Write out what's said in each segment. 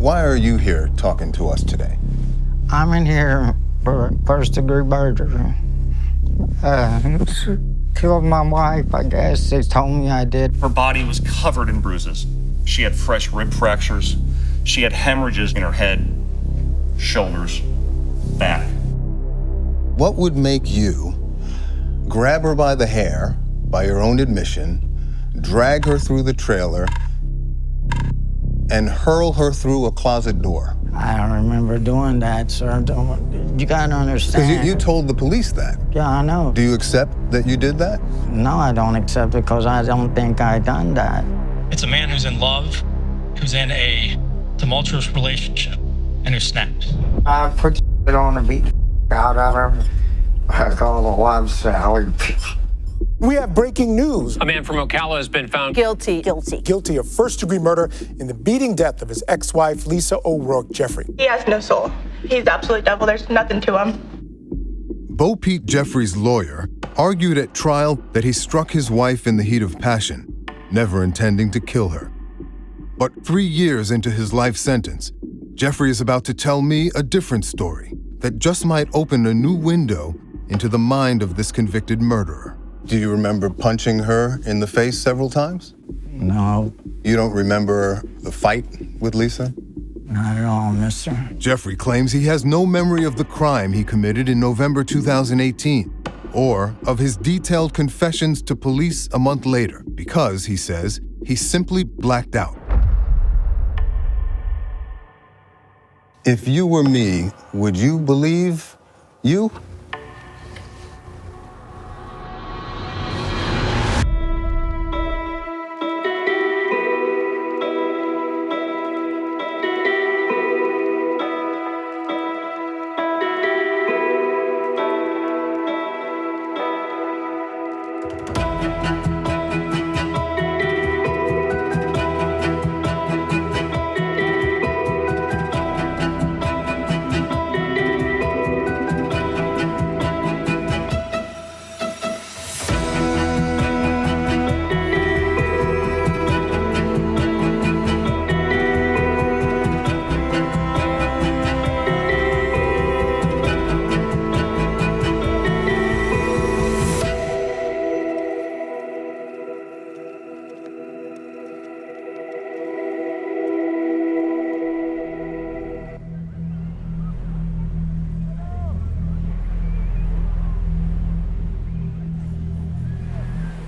Why are you here talking to us today? I'm in here for first-degree murder. Killed my wife, I guess. They told me I did. Her body was covered in bruises. She had fresh rib fractures. She had hemorrhages in her head, shoulders, back. What would make you grab her by the hair, by your own admission, drag her through the trailer, and hurl her through a closet door? I don't remember doing that, sir. You gotta understand. Because you told the police that. Yeah, I know. Do you accept that you did that? No, I don't accept it because I don't think I done that. It's a man who's in love, who's in a tumultuous relationship, and who snaps. I put it on the beat out of her. I call the wife Sally. We have breaking news. A man from Ocala has been found guilty Guilty of first-degree murder in the beating death of his ex-wife, Lisa O'Rourke Jeffrey. He has no soul. He's absolute devil. There's nothing to him. Bo Pete Jeffrey's lawyer argued at trial that he struck his wife in the heat of passion, never intending to kill her. But 3 years into his life sentence, Jeffrey is about to tell me a different story that just might open a new window into the mind of this convicted murderer. Do you remember punching her in the face several times? No, You don't remember the fight with Lisa? not at all, mister. Jeffrey claims he has no memory of the crime he committed in November 2018, or of his detailed confessions to police a month later, because, he says, he simply blacked out. If you were me, would you believe you?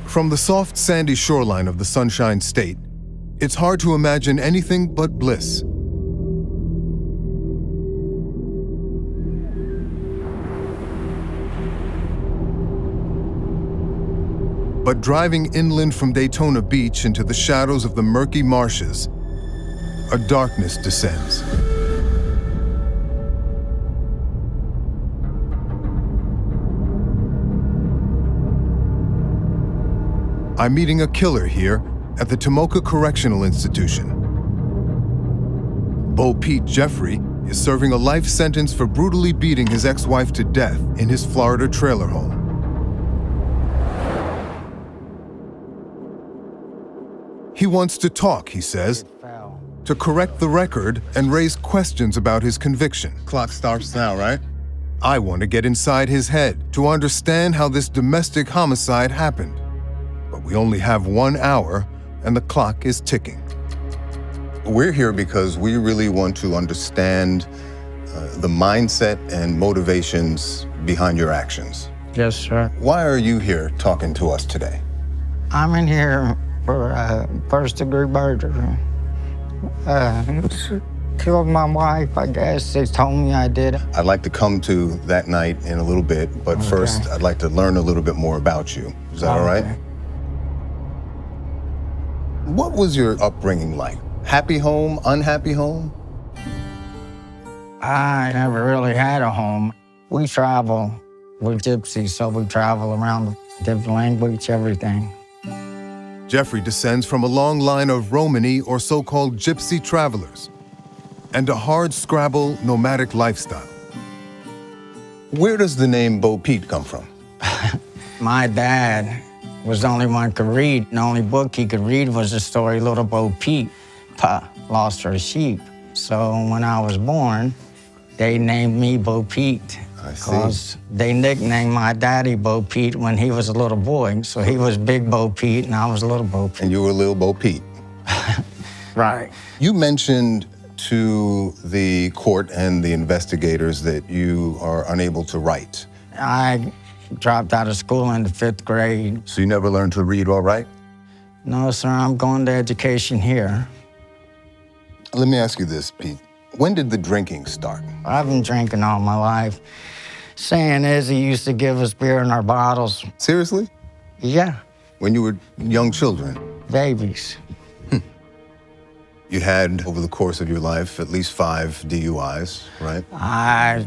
From the soft, sandy shoreline of the Sunshine State, it's hard to imagine anything but bliss. But driving inland from Daytona Beach into the shadows of the murky marshes, a darkness descends. I'm meeting a killer here at the Tomoka Correctional Institution. Bo Pete Jeffrey is serving a life sentence for brutally beating his ex-wife to death in his Florida trailer home. He wants to talk, he says, to correct the record and raise questions about his conviction. Clock starts now, right? I want to get inside his head to understand how this domestic homicide happened. But we only have 1 hour, and the clock is ticking. We're here because we really want to understand the mindset and motivations behind your actions. Yes, sir. Why are you here talking to us today? I'm in here for first-degree murder. Killed my wife, I guess. They told me I did. I'd like to come to that night in a little bit, but first I'd like to learn a little bit more about you. Is that all right? What was your upbringing like? Happy home, unhappy home? I never really had a home. We travel. We're gypsies, so we travel around, different language, everything. Jeffrey descends from a long line of Romany or so-called gypsy travelers and a hard-scrabble nomadic lifestyle. Where does the name Bo Pete come from? My dad was the only one could read. The only book he could read was the story Little Bo Peep lost her sheep. So when I was born, they named me Bo Pete. I see. Because they nicknamed my daddy Bo Pete when he was a little boy. So he was Big Bo Pete and I was Little Bo Pete. And you were Lil Bo Pete. Right. You mentioned to the court and the investigators that you are unable to write. I dropped out of school in the 5th grade. So you never learned to read or write? No, sir, I'm going to education here. Let me ask you this, Pete. When did the drinking start? I've been drinking all my life. Saying is, he used to give us beer in our bottles. Seriously? Yeah, When you were young children? babies. You had, over the course of your life, at least 5 DUIs, right? I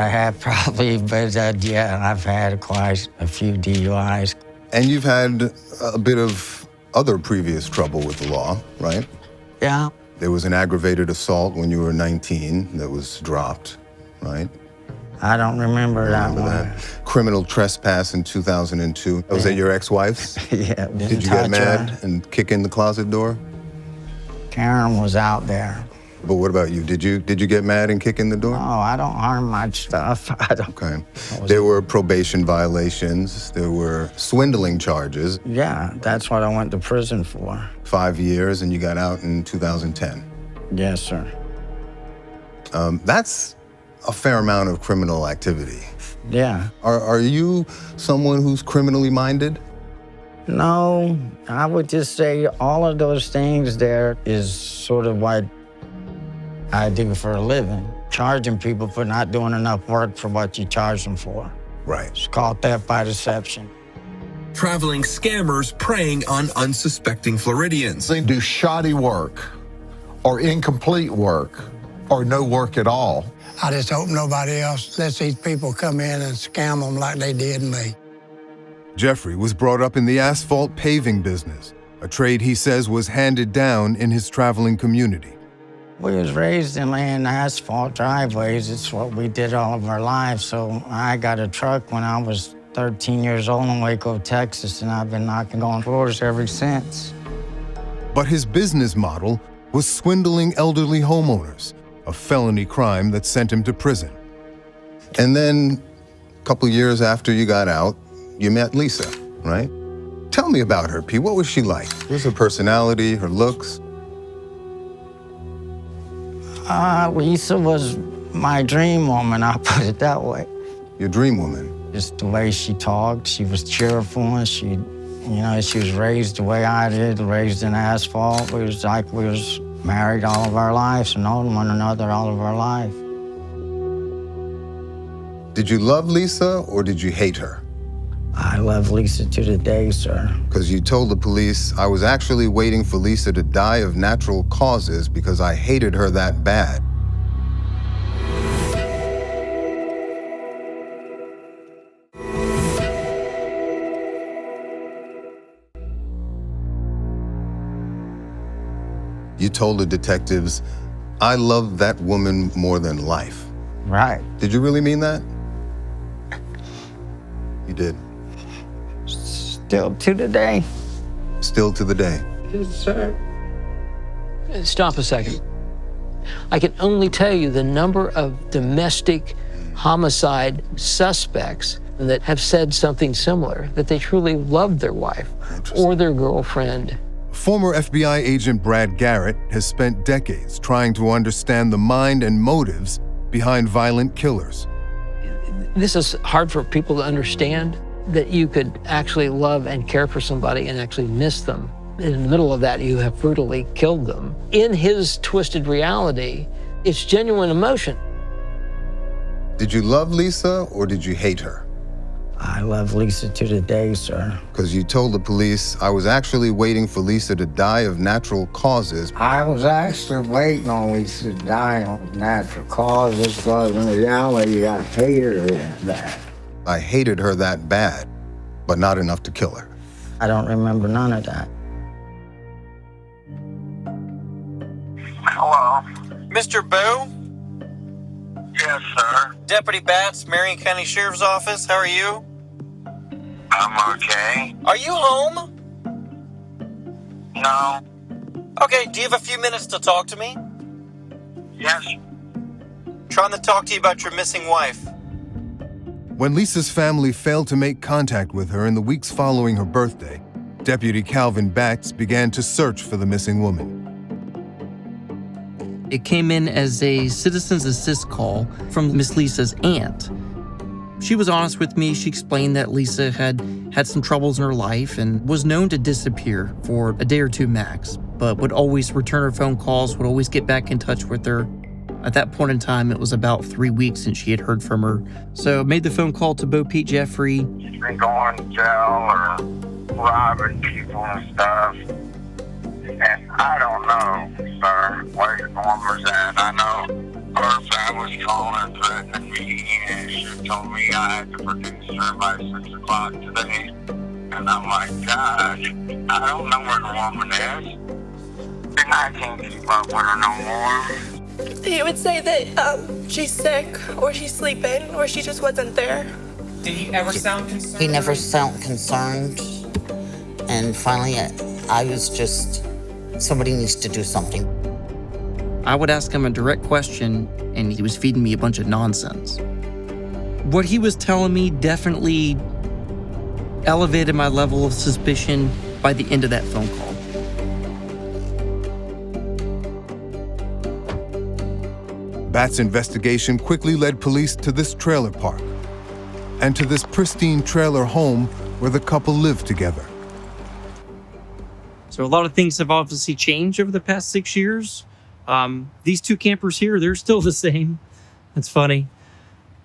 had probably, but yeah, I've had quite a few DUIs. And you've had a bit of other previous trouble with the law, right? Yeah, There was an aggravated assault when you were 19 that was dropped, right? I don't remember that Remember one. that? Criminal trespass in 2002. Was that your ex-wife's? Yeah, Did you get mad and kick in the closet door? Karen was out there. But what about you? Did you get mad and kick in the door? Oh, I don't harm my stuff. I don't. Okay. There were probation violations. There were swindling charges. Yeah, that's what I went to prison for. 5 years, and you got out in 2010. Yes, sir. That's a fair amount of criminal activity. Yeah. Are you someone who's criminally minded? No, I would just say all of those things there is sort of what I do for a living. Charging people for not doing enough work for what you charge them for. Right. It's called theft by deception. Traveling scammers preying on unsuspecting Floridians. They do shoddy work or incomplete work or no work at all. I just hope nobody else lets these people come in and scam them like they did me. Jeffrey was brought up in the asphalt paving business, a trade he says was handed down in his traveling community. We was raised in laying asphalt driveways. It's what we did all of our lives. So I got a truck when I was 13 years old in Waco, Texas, and I've been knocking on doors ever since. But his business model was swindling elderly homeowners, a felony crime that sent him to prison. And then, a couple years after you got out, you met Lisa, right? Tell me about her, Pete. What was she like? What was her personality, her looks? Lisa was my dream woman, I'll put it that way. Your dream woman. Just the way she talked, she was cheerful, and she was raised the way I did, raised in asphalt. We was like we was married all of our lives and known one another all of our life. Did you love Lisa or did you hate her? I love Lisa to the day, sir. Because you told the police, I was actually waiting for Lisa to die of natural causes because I hated her that bad. You told the detectives, I love that woman more than life. Right. Did you really mean that? You did. Still to the day. Still to the day. Yes, sir. Stop a second. I can only tell you the number of domestic homicide suspects that have said something similar, that they truly loved their wife or their girlfriend. Former FBI agent Brad Garrett has spent decades trying to understand the mind and motives behind violent killers. This is hard for people to understand, that you could actually love and care for somebody and actually miss them. In the middle of that, you have brutally killed them. In his twisted reality, it's genuine emotion. Did you love Lisa or did you hate her? I love Lisa to the day, sir. Because you told the police, I was actually waiting for Lisa to die of natural causes. I was actually waiting on Lisa to die of natural causes, because in reality, I hated her that bad. I hated her that bad, but not enough to kill her. I don't remember none of that. Hello. Mr. Boo? Yes, sir. Deputy Batts, Marion County Sheriff's Office. How are you? I'm okay. Are you home? No. Okay, do you have a few minutes to talk to me? Yes. Trying to talk to you about your missing wife. When Lisa's family failed to make contact with her in the weeks following her birthday, Deputy Calvin Batts began to search for the missing woman. It came in as a citizen's assist call from Miss Lisa's aunt. She was honest with me. She explained that Lisa had some troubles in her life and was known to disappear for a day or two max, but would always return her phone calls, would always get back in touch with her. At that point in time, it was about 3 weeks since she had heard from her. So made the phone call to Bo Pete Jeffrey. She's been going to jail or robbing people and stuff. And I don't know, sir, where the woman's at. I know her dad was calling and threatening me, and she told me I had to produce her by 6 o'clock today. And I'm like, God, I don't know where the woman is. And I can't keep up with her no more. He would say that she's sick, or she's sleeping, or she just wasn't there. Did he ever sound concerned? He never sounded concerned. And finally, I was just, somebody needs to do something. I would ask him a direct question, and he was feeding me a bunch of nonsense. What he was telling me definitely elevated my level of suspicion by the end of that phone call. Bat's investigation quickly led police to this trailer park and to this pristine trailer home where the couple lived together. So a lot of things have obviously changed over the past 6 years. These two campers here, they're still the same. That's funny.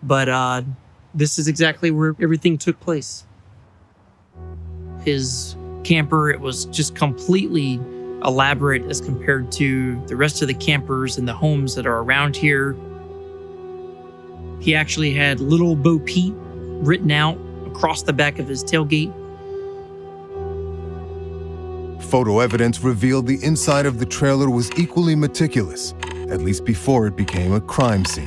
But this is exactly where everything took place. His camper, it was just completely elaborate as compared to the rest of the campers and the homes that are around here. He actually had Little Bo Peep written out across the back of his tailgate. Photo evidence revealed the inside of the trailer was equally meticulous, at least before it became a crime scene.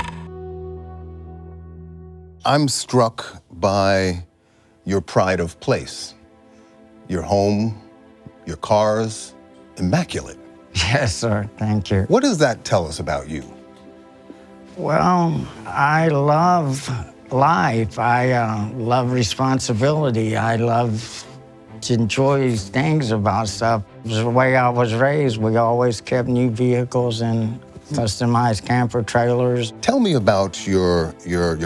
I'm struck by your pride of place. Your home, your cars, immaculate. Yes, sir. Thank you. What does that tell us about you? Well, I love life. I love responsibility. I love to enjoy things about stuff. It was the way I was raised. We always kept new vehicles and customized camper trailers. Tell me about your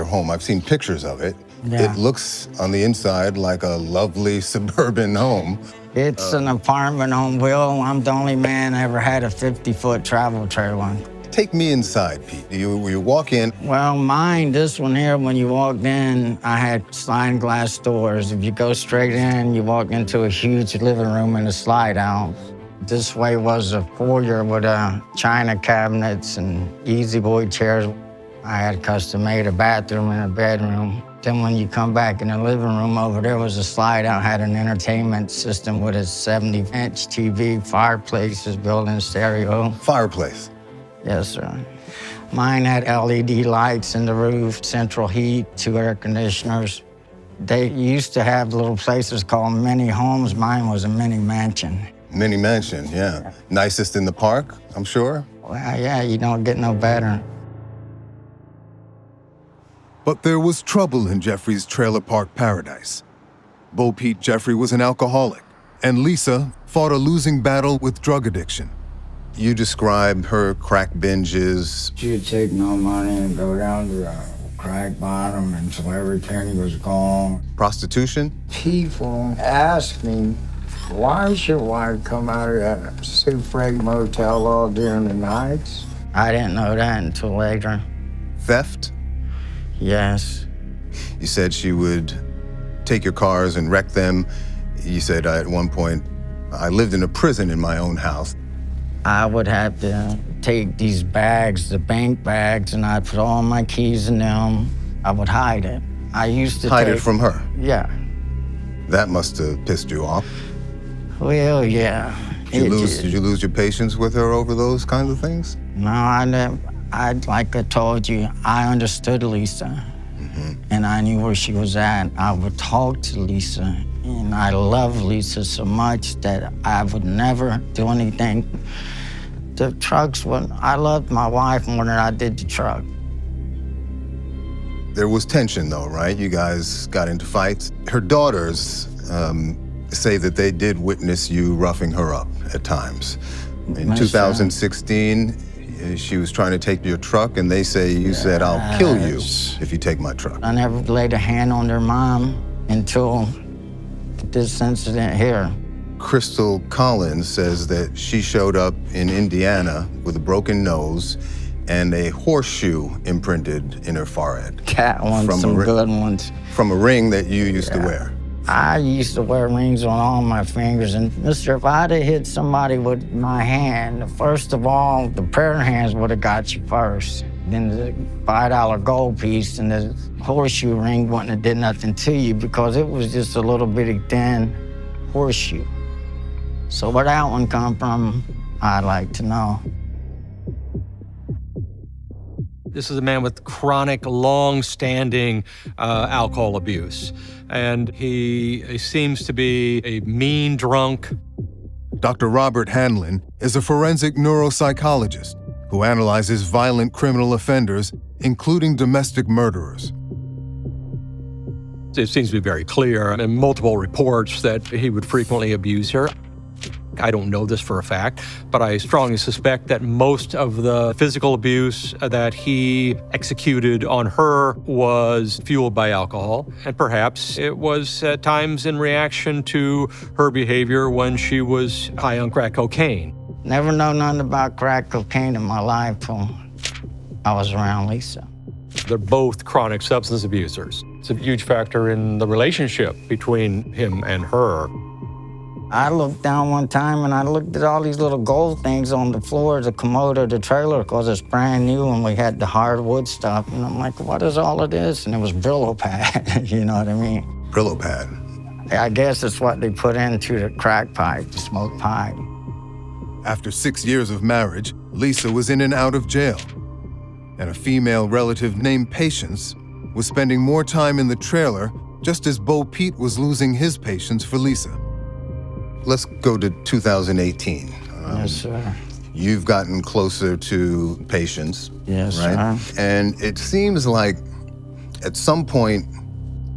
home. I've seen pictures of it. Yeah. It looks on the inside like a lovely suburban home. It's an apartment home, Will. I'm the only man that ever had a 50-foot travel trailer. Take me inside, Pete. You walk in. Well, mine, this one here, when you walked in, I had sliding glass doors. If you go straight in, you walk into a huge living room and a slide out. This way was a foyer with china cabinets and easy boy chairs. I had custom-made a bathroom and a bedroom. Then when you come back in the living room, over there was a slide out, had an entertainment system with a 70-inch TV, fireplaces, built-in stereo. Fireplace? Yes, sir. Mine had LED lights in the roof, central heat, 2 air conditioners. They used to have little places called mini homes. Mine was a mini mansion. Mini mansion, yeah. Nicest in the park, I'm sure? Well, yeah, you don't get no better. But there was trouble in Jeffrey's trailer park paradise. Bo Pete Jeffrey was an alcoholic, and Lisa fought a losing battle with drug addiction. You described her crack binges. She'd take no money and go down to the crack bottom until every penny was gone. Prostitution? People ask me, why should wife come out of that Super Freight motel all during the nights? I didn't know that until later. Theft? Yes. You said she would take your cars and wreck them. You said at one point, I lived in a prison in my own house. I would have to take these bags, the bank bags, and I'd put all my keys in them. I would hide it. I used to hide it from her? Yeah. That must have pissed you off. Well, yeah. Did you lose your patience with her over those kinds of things? No, I never. Like I told you, I understood Lisa, and I knew where she was at. I would talk to Lisa, and I love Lisa so much that I would never do anything The trucks, I loved my wife more than I did the truck. There was tension though, right? You guys got into fights. Her daughters say that they did witness you roughing her up at times. In 2016, she was trying to take your truck and they say you said, "I'll kill you if you take my truck." I never laid a hand on their mom until this incident here. Crystal Collins says that she showed up in Indiana with a broken nose and a horseshoe imprinted in her forehead. Cat ones, some good ones. From a ring that you used to wear. I used to wear rings on all my fingers, and mister, if I'd have hit somebody with my hand, first of all, the prayer hands would have got you first. Then the $5 gold piece and the horseshoe ring wouldn't have did nothing to you because it was just a little bitty thin horseshoe. So where that one come from, I'd like to know. This is a man with chronic, long-standing alcohol abuse, and he seems to be a mean drunk. Dr. Robert Hanlon is a forensic neuropsychologist who analyzes violent criminal offenders, including domestic murderers. It seems to be very clear in multiple reports that he would frequently abuse her. I don't know this for a fact, but I strongly suspect that most of the physical abuse that he executed on her was fueled by alcohol, and perhaps it was at times in reaction to her behavior when she was high on crack cocaine. Never know nothing about crack cocaine in my life till I was around Lisa. They're both chronic substance abusers. It's a huge factor in the relationship between him and her. I looked down one time and I looked at all these little gold things on the floor of the commode of the trailer because it's brand new and we had the hardwood stuff. And I'm like, what is all of this? And it was Brillo pad, you know what I mean? Brillo pad? I guess it's what they put into the crack pipe, the smoke pipe. After 6 years of marriage, Lisa was in and out of jail. And a female relative named Patience was spending more time in the trailer just as Bo Pete was losing his patience for Lisa. Let's go to 2018. Yes, sir. You've gotten closer to Patience, yes, right? Sir. And it seems like at some point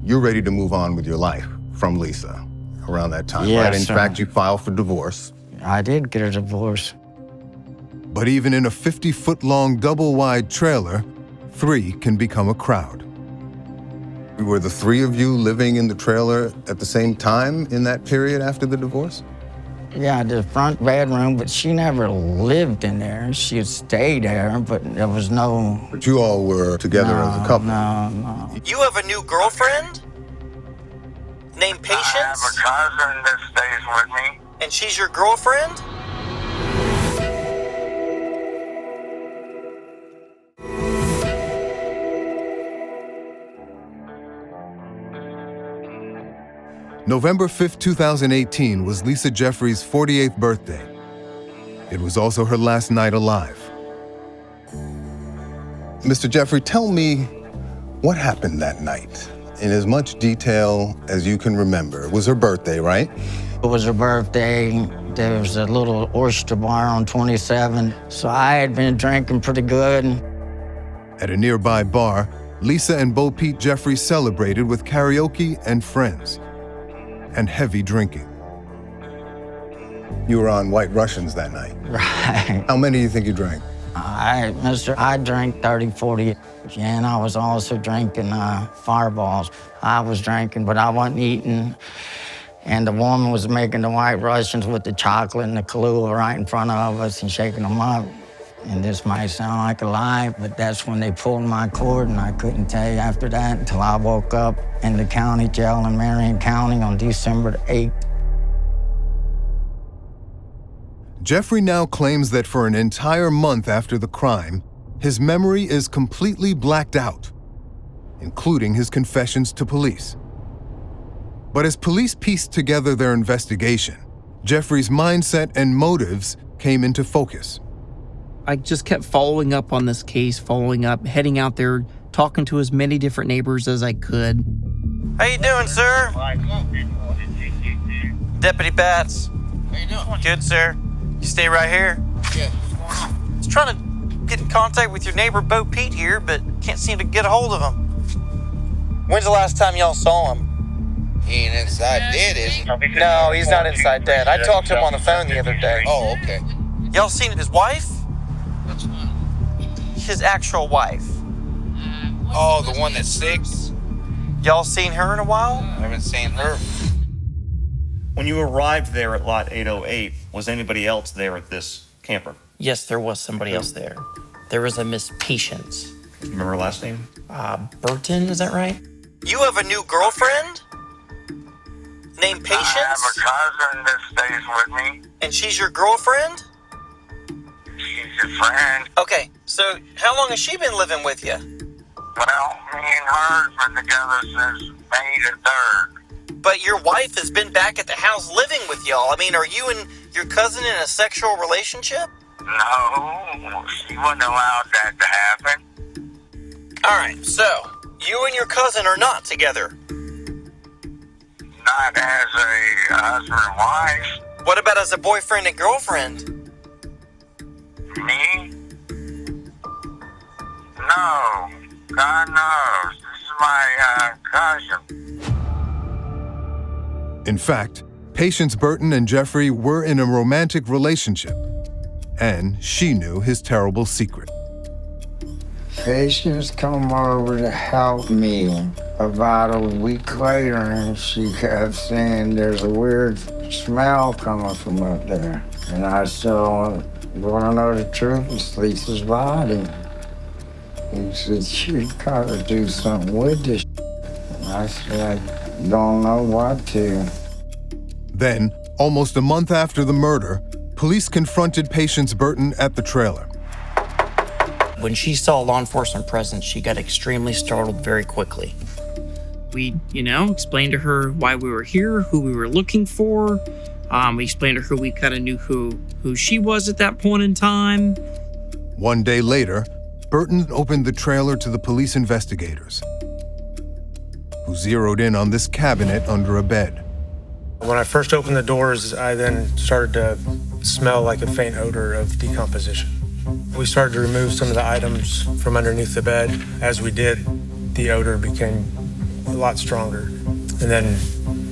you're ready to move on with your life from Lisa around that time, yes, right? In sir. fact, you filed for divorce. I did get a divorce. But even in a 50-foot-long double-wide trailer, 3 can become a crowd. Were the 3 of you living in the trailer at the same time in that period after the divorce? Yeah, the front bedroom, but she never lived in there. She would stay there, but there was no... But you all were together as a couple? No. You have a new girlfriend? Named Patience? I have a cousin that stays with me. And she's your girlfriend? November 5th, 2018 was Lisa Jeffries' 48th birthday. It was also her last night alive. Mr. Jeffrey, tell me what happened that night in as much detail as you can remember. It was her birthday, right? It was her birthday. There was a little oyster bar on 27, so I had been drinking pretty good. At a nearby bar, Lisa and Bo Pete Jeffries celebrated with karaoke and friends. And heavy drinking. You were on White Russians that night. Right. How many do you think you drank? I drank 30, 40, and I was also drinking Fireballs. I was drinking, but I wasn't eating. And the woman was making the White Russians with the chocolate and the Kahlua right in front of us and shaking them up. And this might sound like a lie, but that's when they pulled my cord, and I couldn't tell you after that until I woke up in the county jail in Marion County on December 8th. Jeffrey now claims that for an entire month after the crime, his memory is completely blacked out, including his confessions to police. But as police pieced together their investigation, Jeffrey's mindset and motives came into focus. I just kept following up on this case, heading out there, talking to as many different neighbors as I could. How you doing, sir? Deputy Batts. How you doing? Good, sir. You stay right here? Yeah. What's going Trying to get in contact with your neighbor, Bo Pete here, but can't seem to get a hold of him. When's the last time y'all saw him? He ain't inside dead, is he? No, he's not inside dead. I talked to him on the phone the other day. Oh, okay. Y'all seen his wife? His actual wife. Oh, the one that's sick? Y'all seen her in a while? I haven't seen her. When you arrived there at lot 808, was anybody else there at this camper? Yes, there was somebody else there. There was a Miss Patience. Remember her last name? Burton, is that right? You have a new girlfriend? Named Patience? I have a cousin that stays with me. And she's your girlfriend? She's your friend. Okay, so how long has she been living with you? Well, me and her's been together since May the 3rd. But your wife has been back at the house living with y'all. I mean, are you and your cousin in a sexual relationship? No, she wouldn't allow that to happen. All right, so you and your cousin are not together. Not as a husband and wife. What about as a boyfriend and girlfriend? Me? No. God knows. This is my cousin. In fact, Patience Burton and Jeffrey were in a romantic relationship, and she knew his terrible secret. Patience come over to help me about a week later, and she kept saying there's a weird smell coming from up there. And I said, you want to know the truth? It's Lisa's body. He said, you gotta do something with this. And I said, I don't know what to. Then, almost a month after the murder, police confronted Patience Burton at the trailer. When she saw law enforcement presence, she got extremely startled very quickly. We, explained to her why we were here, who we were looking for. We explained to her we kind of knew who she was at that point in time. One day later, Burton opened the trailer to the police investigators, who zeroed in on this cabinet under a bed. When I first opened the doors, I then started to smell like a faint odor of decomposition. We started to remove some of the items from underneath the bed. As we did, the odor became a lot stronger. And then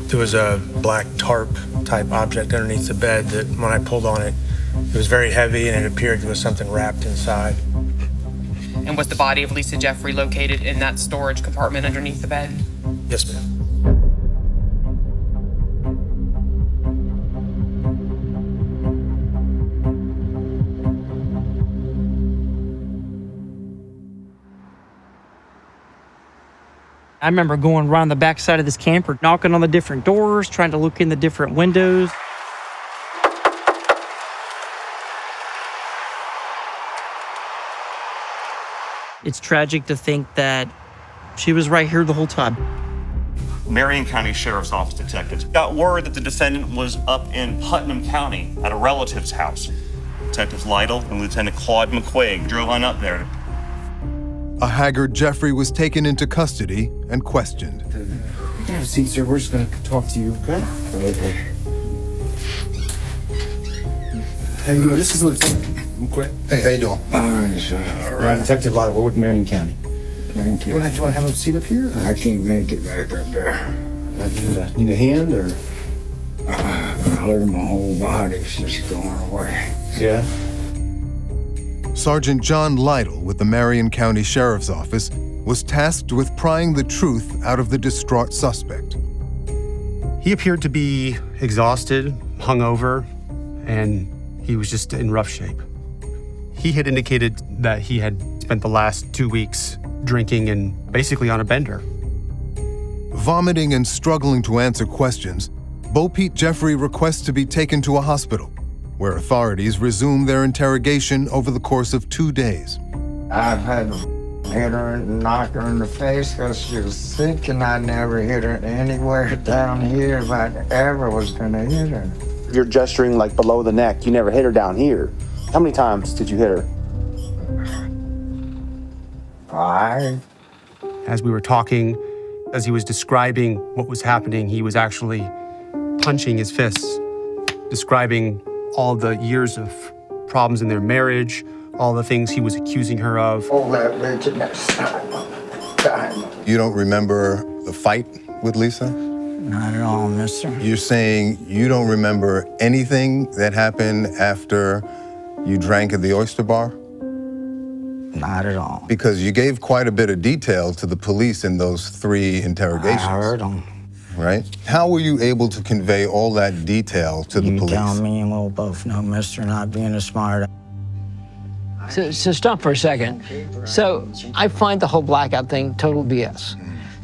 there was a black tarp type object underneath the bed that when I pulled on it, it was very heavy and it appeared there was something wrapped inside. And was the body of Lisa Jeffrey located in that storage compartment underneath the bed? Yes, ma'am. I remember going around the back side of this camper, knocking on the different doors, trying to look in the different windows. It's tragic to think that she was right here the whole time. Marion County Sheriff's Office detectives got word that the defendant was up in Putnam County at a relative's house. Detectives Lytle and Lieutenant Claude McQuaig drove on up there. A haggard Jeffrey was taken into custody and questioned. Have a seat, sir. We're just going to talk to you, okay? Okay. Hey, this is Lieutenant McQuaig. Hey, how you doing? All right, sir. All right. Detective Lytle, we're with Marion County. Thank you. Do you want to have a seat up here? I can't make it back up there. Need a hand, or? I heard my whole body's just going away. Yeah? Sergeant John Lytle with the Marion County Sheriff's Office was tasked with prying the truth out of the distraught suspect. He appeared to be exhausted, hungover, and he was just in rough shape. He had indicated that he had spent the last 2 weeks drinking and basically on a bender. Vomiting and struggling to answer questions, Bo Pete Jeffrey requests to be taken to a hospital, where authorities resume their interrogation over the course of 2 days. I've had to hit her and knock her in the face because she was sick, and I never hit her anywhere down here if I ever was going to hit her. You're gesturing like below the neck. You never hit her down here. How many times did you hit her? 5. As we were talking, as he was describing what was happening, he was actually punching his fists, describing all the years of problems in their marriage, all the things he was accusing her of. All that bitch in that time. You don't remember the fight with Lisa? Not at all, mister. You're saying you don't remember anything that happened after you drank at the oyster bar? Not at all. Because you gave quite a bit of detail to the police in those 3 interrogations. I heard them. Right? How were you able to convey all that detail to the police? You tell me and we'll both know, mister, not being a smart. So stop for a second. So I find the whole blackout thing total BS.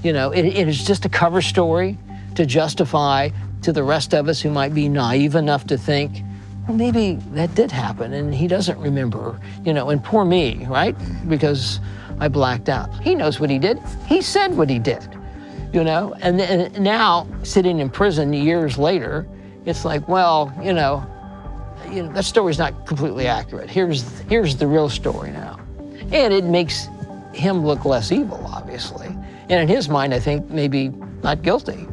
You know, it is just a cover story to justify to the rest of us who might be naive enough to think, well, maybe that did happen and he doesn't remember, you know, and poor me, right? Because I blacked out. He knows what he did. He said what he did, you know? And now, sitting in prison years later, it's like, well, you know, that story's not completely accurate. Here's the real story now. And it makes him look less evil, obviously. And in his mind, I think maybe not guilty.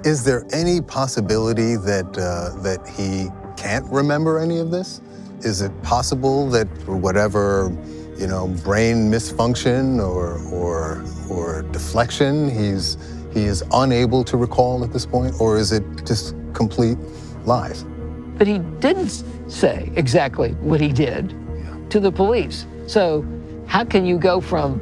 Is there any possibility that he can't remember any of this? Is it possible that whatever, you know, brain misfunction or deflection, he is unable to recall at this point? Or is it just complete lies? But he didn't say exactly what he did to the police. So how can you go from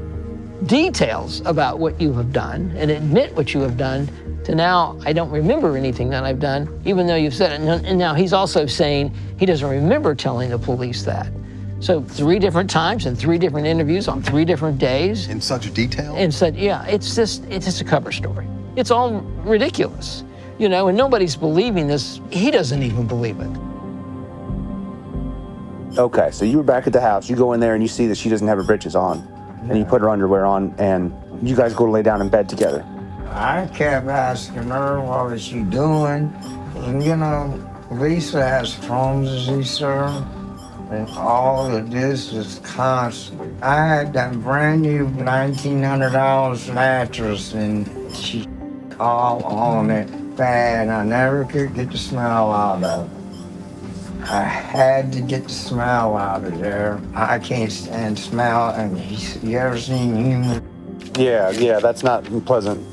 details about what you have done and admit what you have done to now I don't remember anything that I've done, even though you've said it. And now he's also saying he doesn't remember telling the police that. So 3 different times and 3 different interviews on 3 different days. In such detail? And said, yeah, it's just a cover story. It's all ridiculous, you know, and nobody's believing this. He doesn't even believe it. Okay, so you were back at the house. You go in there and you see that she doesn't have her britches on. And you put her underwear on and you guys go to lay down in bed together. I kept asking her, what is she doing? And you know, Lisa has Crohn's, sir. And all of this is constant. I had that brand new $1,900 mattress and she all on it bad. I never could get the smell out of it. I had to get the smell out of there. I can't stand smell, and you ever seen human? Yeah, that's not pleasant.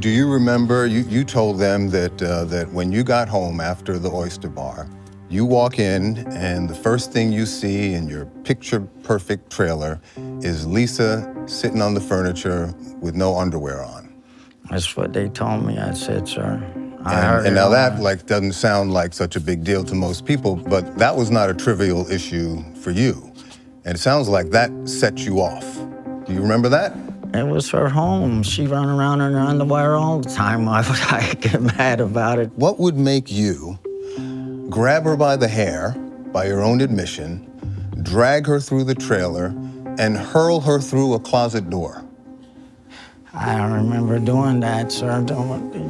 Do you remember, you told them that when you got home after the oyster bar, you walk in and the first thing you see in your picture-perfect trailer is Lisa sitting on the furniture with no underwear on. That's what they told me. I said, sir. And now that doesn't sound like such a big deal to most people, but that was not a trivial issue for you. And it sounds like that set you off. Do you remember that? It was her home. She ran around in her underwear all the time. Why would I get mad about it? What would make you grab her by the hair, by your own admission, drag her through the trailer, and hurl her through a closet door? I don't remember doing that, sir.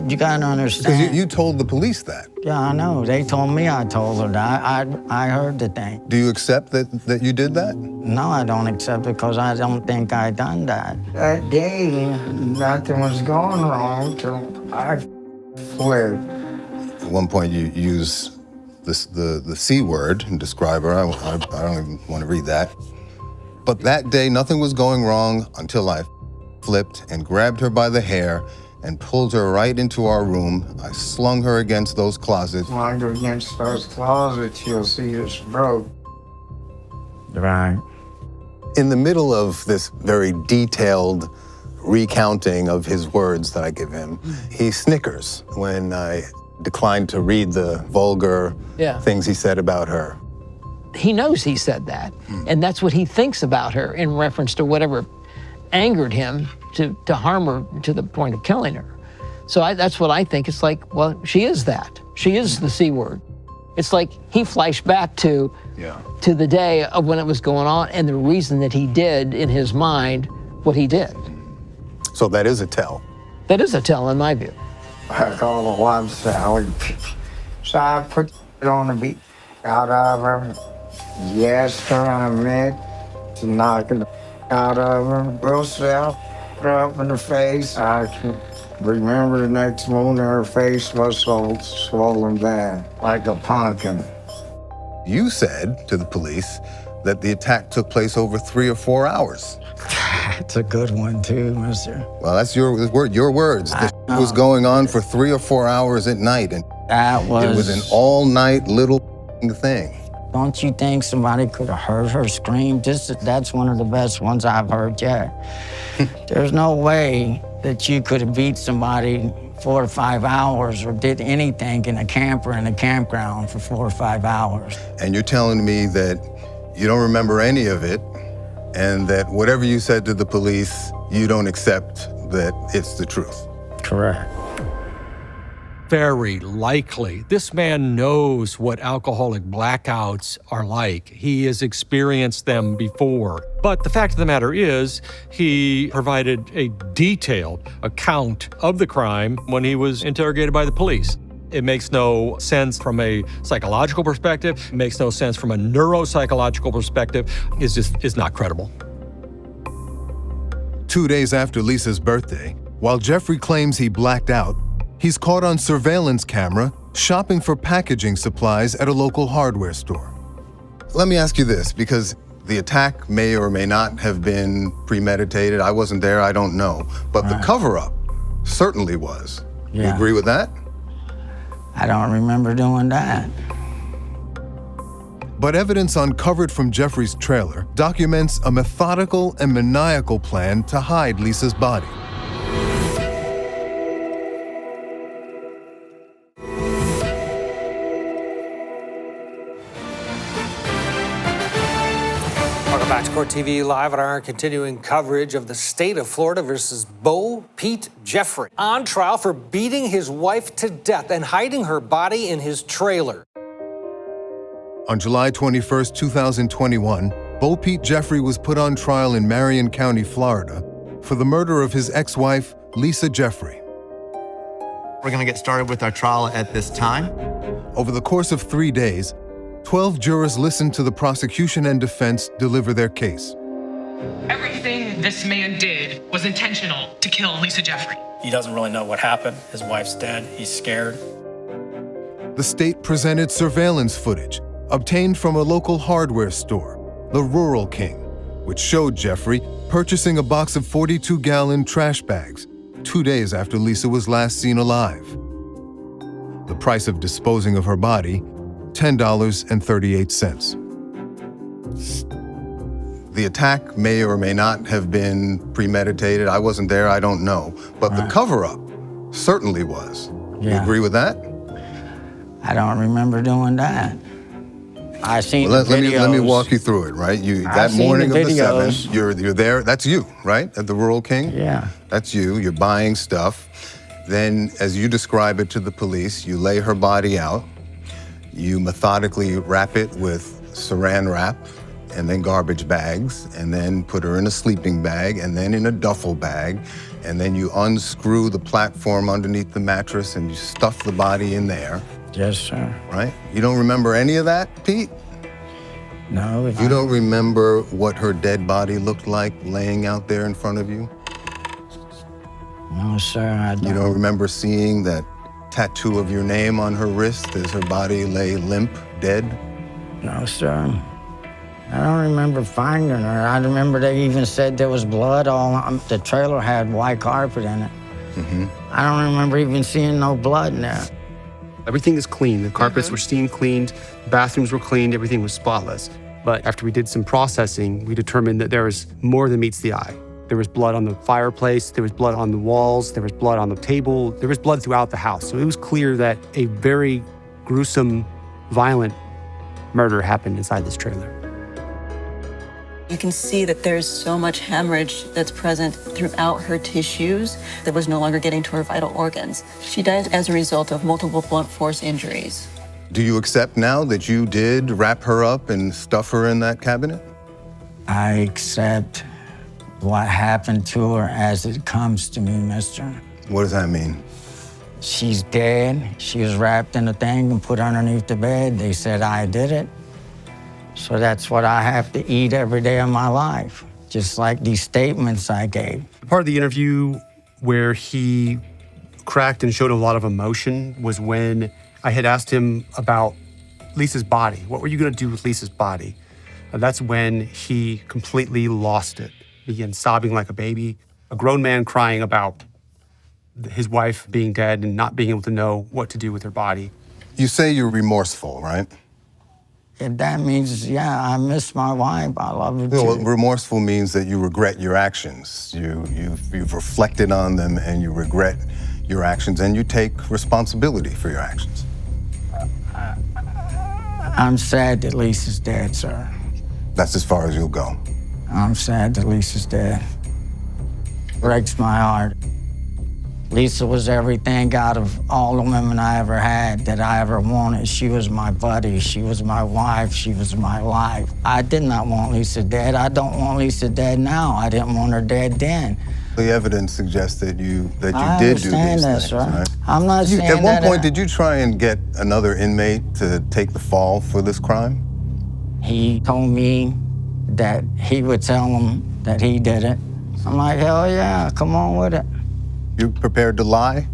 You gotta understand. Because you told the police that. Yeah, I know. They told me I told her that. I heard the thing. Do you accept that you did that? No, I don't accept it because I don't think I done that. That day, nothing was going wrong till I flipped. At one point, you use the C word and describe her. I don't even want to read that. But that day, nothing was going wrong until I flipped and grabbed her by the hair and pulled her right into our room. I slung her against those closets. Slung her against those closets, you'll see it's broke. Right. In the middle of this very detailed recounting of his words that I give him, he snickers when I decline to read the vulgar things he said about her. He knows he said that, and that's what he thinks about her in reference to whatever angered him to harm her to the point of killing her. So that's what I think. It's like, well, she is that. She is the C word. It's like he flashed back to the day of when it was going on and the reason that he did in his mind what he did. So that is a tell. That is a tell in my view. I call it one salad. So I put it on the beat out of her. Yes, sir, I meant to knock it out of her. Real self, her up in the face. I can remember the next morning her face was so swollen bad, like a pumpkin. You said to the police that the attack took place over 3 or 4 hours. It's a good one too, mister. Well, that's your words. This was going on for 3 or 4 hours at night, and it was an all-night little thing. Don't you think somebody could have heard her scream? That's one of the best ones I've heard yet. There's no way that you could have beat somebody 4 or 5 hours or did anything in a camper in a campground for 4 or 5 hours. And you're telling me that you don't remember any of it, and that whatever you said to the police, you don't accept that it's the truth. Correct. Very likely. This man knows what alcoholic blackouts are like. He has experienced them before. But the fact of the matter is, he provided a detailed account of the crime when he was interrogated by the police. It makes no sense from a psychological perspective. It makes no sense from a neuropsychological perspective. It's just not credible. 2 days after Lisa's birthday, while Jeffrey claims he blacked out, he's caught on surveillance camera shopping for packaging supplies at a local hardware store. Let me ask you this, because the attack may or may not have been premeditated. I wasn't there, I don't know. But the cover-up certainly was. You agree with that? I don't remember doing that. But evidence uncovered from Jeffrey's trailer documents a methodical and maniacal plan to hide Lisa's body. Welcome back to Court TV, live on our continuing coverage of the state of Florida versus Bo Pete Jeffrey, on trial for beating his wife to death and hiding her body in his trailer. On July 21, 2021, Bo Pete Jeffrey was put on trial in Marion County, Florida, for the murder of his ex-wife, Lisa Jeffrey. We're going to get started with our trial at this time. Over the course of 3 days, 12 jurors listened to the prosecution and defense deliver their case. Everything this man did was intentional to kill Lisa Jeffrey. He doesn't really know what happened. His wife's dead. He's scared. The state presented surveillance footage obtained from a local hardware store, the Rural King, which showed Jeffrey purchasing a box of 42-gallon trash bags 2 days after Lisa was last seen alive. The price of disposing of her body, $10.38. The attack may or may not have been premeditated. I wasn't there, I don't know. But the cover-up certainly was. You agree with that? I don't remember doing that. I seen the videos. Let me walk you through it, right? That morning of the 7th, you're there. That's you, right? At the Rural King? Yeah. That's you. You're buying stuff. Then, as you describe it to the police, you lay her body out. You methodically wrap it with saran wrap and then garbage bags, and then put her in a sleeping bag, and then in a duffel bag, and then you unscrew the platform underneath the mattress and you stuff the body in there. Yes, sir. Right? You don't remember any of that, Pete? No. You don't remember what her dead body looked like laying out there in front of you? No, sir, I don't. You don't remember seeing that tattoo of your name on her wrist as her body lay limp, dead? No, sir. I don't remember finding her. I remember they even said there was blood all on the trailer, had white carpet in it. I don't remember even seeing no blood in there. Everything is clean. The carpets were steam cleaned, bathrooms were cleaned, everything was spotless. But after we did some processing, we determined that there was more than meets the eye. There was blood on the fireplace, there was blood on the walls, there was blood on the table, there was blood throughout the house. So it was clear that a very gruesome, violent murder happened inside this trailer. You can see that there's so much hemorrhage that's present throughout her tissues that was no longer getting to her vital organs. She died as a result of multiple blunt force injuries. Do you accept now that you did wrap her up and stuff her in that cabinet? I accept what happened to her as it comes to me, mister. What does that mean? She's dead. She was wrapped in a thing and put underneath the bed. They said I did it. So that's what I have to eat every day of my life, just like these statements I gave. Part of the interview where he cracked and showed a lot of emotion was when I had asked him about Lisa's body. What were you going to do with Lisa's body? That's when he completely lost it, began sobbing like a baby, a grown man crying about his wife being dead and not being able to know what to do with her body. You say you're remorseful, right? If that means, yeah, I miss my wife, I love her too. Well, remorseful means that you regret your actions. You've reflected on them and you regret your actions and you take responsibility for your actions. I'm sad that Lisa's dead, sir. That's as far as you'll go. I'm sad that Lisa's dead. Breaks my heart. Lisa was everything out of all the women I ever had that I ever wanted. She was my buddy, she was my wife, she was my life. I did not want Lisa dead. I don't want Lisa dead now. I didn't want her dead then. The evidence suggests that you did do these understand that, things, sir. right? I'm not saying At one that point, did you try and get another inmate to take the fall for this crime? He told me that he would tell him that he did it. I'm like, hell yeah, come on with it. You prepared to lie?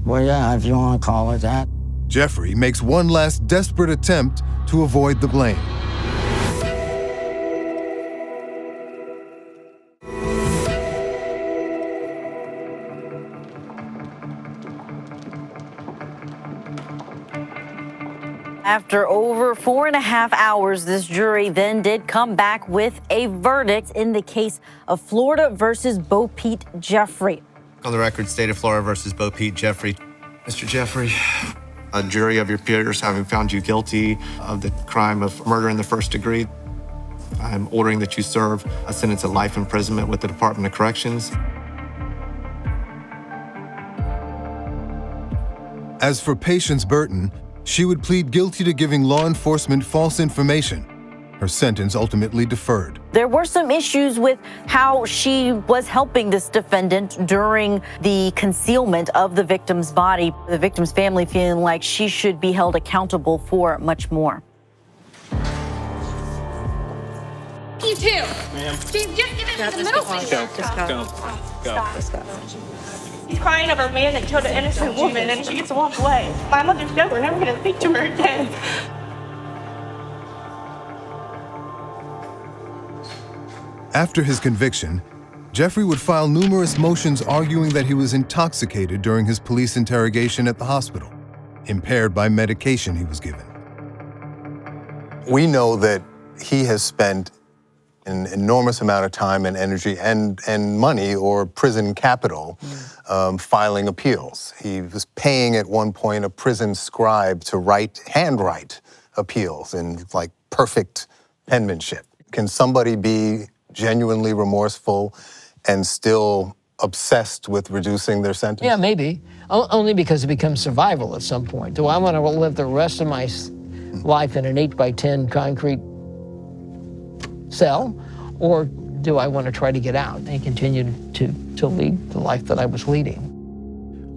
Well, yeah, if you want to call it that. Jeffrey makes one last desperate attempt to avoid the blame. After over 4.5 hours, this jury then did come back with a verdict in the case of Florida versus Bo Pete Jeffrey. On the record, State of Florida versus Bo Pete Jeffrey. Mr. Jeffrey, a jury of your peers having found you guilty of the crime of murder in the first degree, I'm ordering that you serve a sentence of life imprisonment with the Department of Corrections. As for Patience Burton, she would plead guilty to giving law enforcement false information. Her sentence ultimately deferred. There were some issues with how she was helping this defendant during the concealment of the victim's body. The victim's family feeling like she should be held accountable for much more. You too. Ma'am. Just give it the middle finger. Go. He's crying over a man that killed an innocent woman and she gets to walk away. My mother's never going to speak to her again. After his conviction, Jeffrey would file numerous motions arguing that he was intoxicated during his police interrogation at the hospital, impaired by medication he was given. We know that he has spent an enormous amount of time and energy and money or prison capital filing appeals. He was paying at one point a prison scribe to handwrite appeals in like perfect penmanship. Can somebody be genuinely remorseful and still obsessed with reducing their sentence? Yeah, maybe. Only because it becomes survival at some point. Do I want to live the rest of my life in an 8x10 concrete cell, or do I want to try to get out and continue to lead the life that I was leading?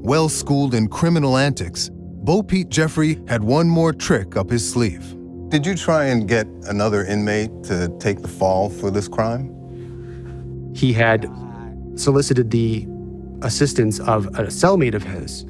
Well-schooled in criminal antics, Bo Pete Jeffrey had one more trick up his sleeve. Did you try and get another inmate to take the fall for this crime? He had solicited the assistance of a cellmate of his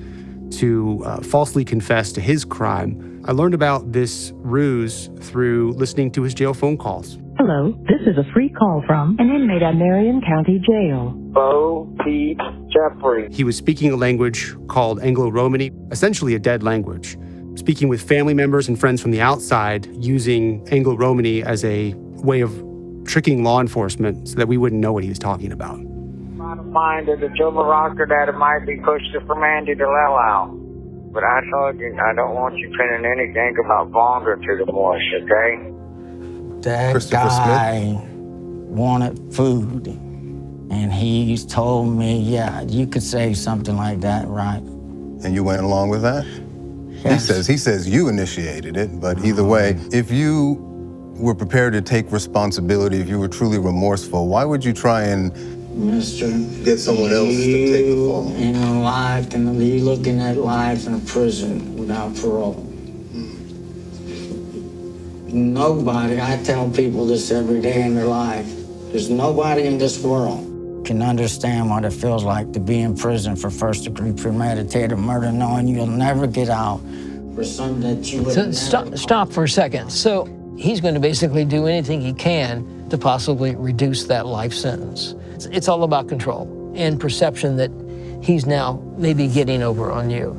to falsely confess to his crime. I learned about this ruse through listening to his jail phone calls. Hello, this is a free call from an inmate at Marion County Jail. Bo Pete Jeffrey. He was speaking a language called Anglo-Romany, essentially a dead language, speaking with family members and friends from the outside, using Anglo-Romany as a way of tricking law enforcement so that we wouldn't know what he was talking about. Trying to find the Juma rocker that it might be pushed from Andy to Lelao. But I told you, I don't want you pinning anything about Vonda to the Morse, okay? That guy wanted food, and he told me, yeah, you could say something like that, right? And you went along with that? Yes. He says you initiated it, but either way, if you were prepared to take responsibility, if you were truly remorseful, why would you try and get someone else to take the fall? In life, and you looking at life in a prison without parole. Nobody, I tell people this every day in their life, there's nobody in this world can understand what it feels like to be in prison for first-degree premeditated murder, knowing you'll never get out for something that you would Stop for a second. So he's going to basically do anything he can to possibly reduce that life sentence. It's all about control and perception that he's now maybe getting over on you.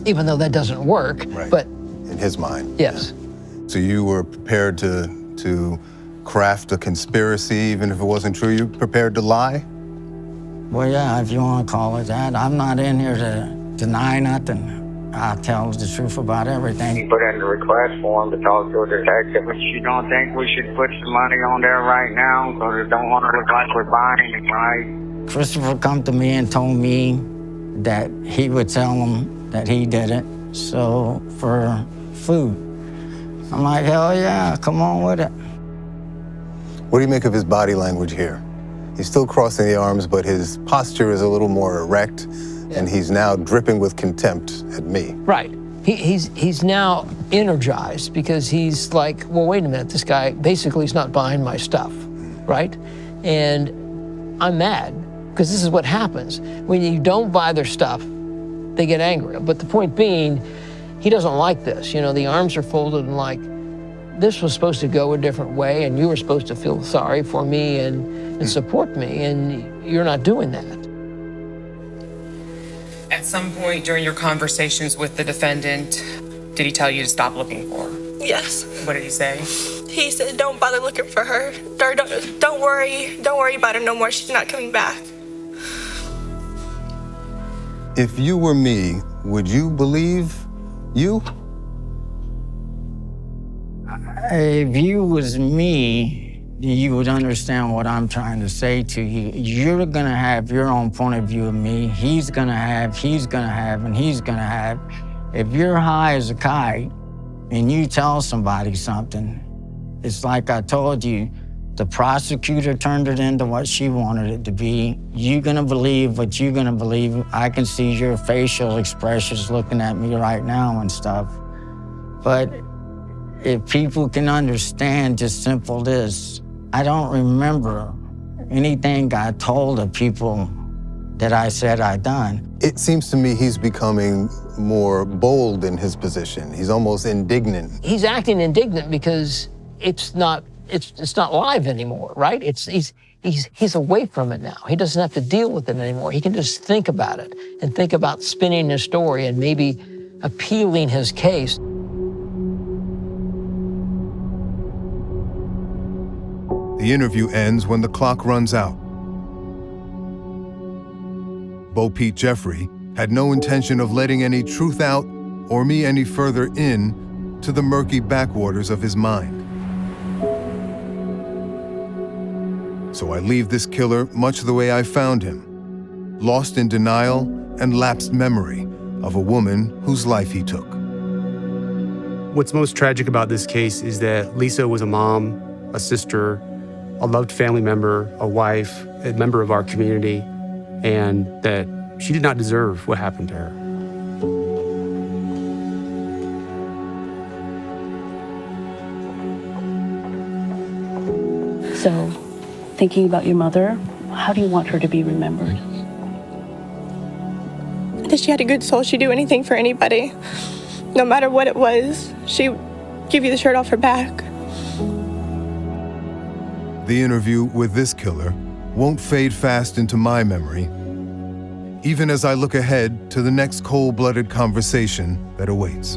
Even though that doesn't work, Right. but In his mind. yes. So you were prepared to craft a conspiracy, even if it wasn't true? You prepared to lie? Well, yeah, if you want to call it that. I'm not in here to deny nothing. I tell the truth about everything. Put in the request form to talk to a detective. But you don't think we should put some money on there right now? Because it don't want to look like we're buying it, right? Christopher come to me and told me that he would tell him that he did it. So for food, I'm like, hell yeah, come on with it. What do you make of his body language here? He's still crossing the arms, but his posture is a little more erect, and he's now dripping with contempt at me. Right. He's now energized because he's like, well, wait a minute, this guy basically is not buying my stuff, right? And I'm mad because this is what happens. When you don't buy their stuff, they get angry. But the point being, he doesn't like this. You know, the arms are folded and like, this was supposed to go a different way and you were supposed to feel sorry for me and support me, and you're not doing that. At some point during your conversations with the defendant, did he tell you to stop looking for her? Yes. What did he say? He said, don't bother looking for her. Or don't worry about her no more. She's not coming back. If you were me, would you believe you? If you was me, you would understand what I'm trying to say to you. You're gonna have your own point of view of me. He's gonna have, and he's gonna have. If you're high as a kite and you tell somebody something, it's like I told you, the prosecutor turned it into what she wanted it to be. You're gonna believe what you're gonna believe. I can see your facial expressions looking at me right now and stuff. But if people can understand just simple this, I don't remember anything I told the people that I said I done. It seems to me he's becoming more bold in his position. He's almost indignant. He's acting indignant because it's not live anymore, right? He's away from it now. He doesn't have to deal with it anymore. He can just think about it and think about spinning his story and maybe appealing his case. The interview ends when the clock runs out. Bo Pete Jeffrey had no intention of letting any truth out or me any further in to the murky backwaters of his mind. So I leave this killer much the way I found him, lost in denial and lapsed memory of a woman whose life he took. What's most tragic about this case is that Lisa was a mom, a sister, a loved family member, a wife, a member of our community, and that she did not deserve what happened to her. So, thinking about your mother, how do you want her to be remembered? That she had a good soul. She'd do anything for anybody. No matter what it was, she'd give you the shirt off her back. The interview with this killer won't fade fast into my memory, even as I look ahead to the next cold-blooded conversation that awaits.